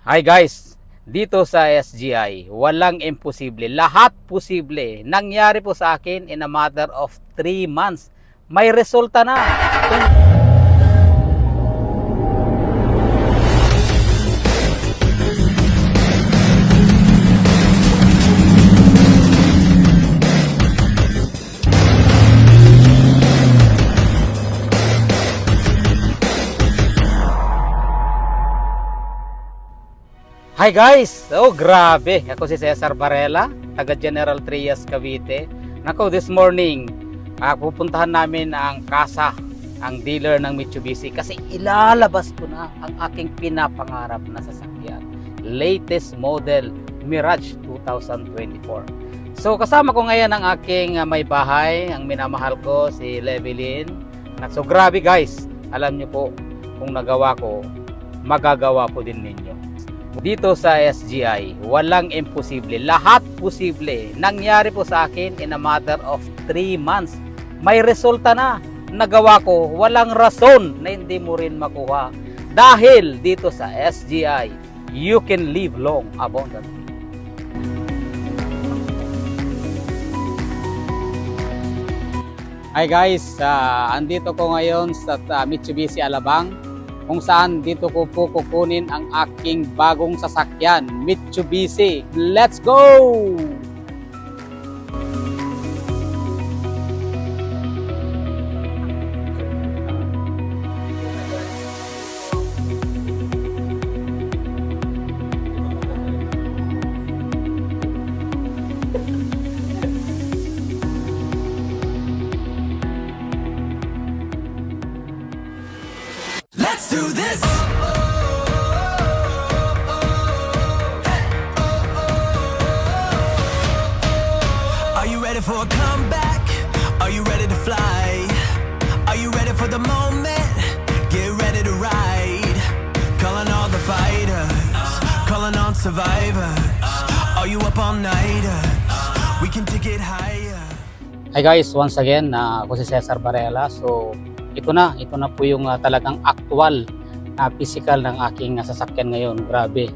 Hi guys, dito sa SGI, walang imposible. Lahat posible. Nangyari po sa akin in a matter of 3 months. May resulta na. Hi guys! Oh, grabe! Ako si Cesar Varela, taga General Trias, Cavite. Nako, this morning, pupuntahan namin ang kasa, ang dealer ng Mitsubishi kasi ilalabas ko na ang aking pinapangarap na sasakyan. Latest model Mirage 2024. So, kasama ko ngayon ang aking may bahay, ang minamahal ko, si Levelyn. So, grabe guys! Alam niyo po, kung nagawa ko, magagawa po din ninyo. Dito sa SGI, walang imposible. Lahat posible. Nangyari po sa akin in a matter of 3 months. May resulta na. Nagawa ko. Walang rason na hindi mo rin makuha. Dahil dito sa SGI, you can live long abundantly. Hi guys, andito ko ngayon sa Mitsubishi Alabang, kung saan dito ko po kukunin ang aking bagong sasakyan, Mitsubishi. Let's go! Let's do this! Are you ready for a comeback? Are you ready to fly? Are you ready for the moment? Get ready to ride. Calling all the fighters, calling on survivors. Are you up all nighters? We can take it higher. Hi guys, once again, ako si Cesar Varela. So, ito na po yung talagang actual na physical ng aking sasakyan ngayon. Grabe.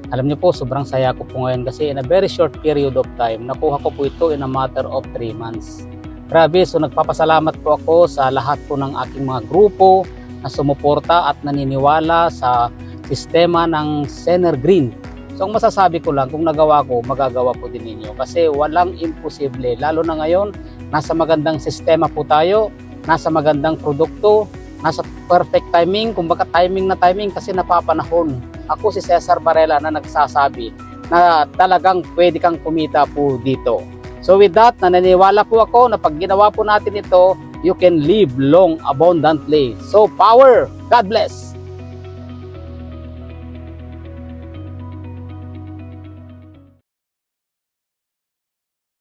Alam niyo po, sobrang saya ko po ngayon kasi in a very short period of time, nakuha ko po ito in a matter of 3 months. Grabe, so nagpapasalamat po ako sa lahat po ng aking mga grupo na sumuporta at naniniwala sa sistema ng Sener Green. So ang masasabi ko lang, kung nagawa ko, magagawa po din ninyo kasi walang imposible. Lalo na ngayon, nasa magandang sistema po tayo, nasa magandang produkto, nasa perfect timing, kumbaga timing na timing kasi napapanahon. Ako si Cesar Varela na nagsasabi na talagang pwede kang kumita po dito. So with that, naniniwala po ako na pag ginawa po natin ito, you can live long abundantly. So power! God bless!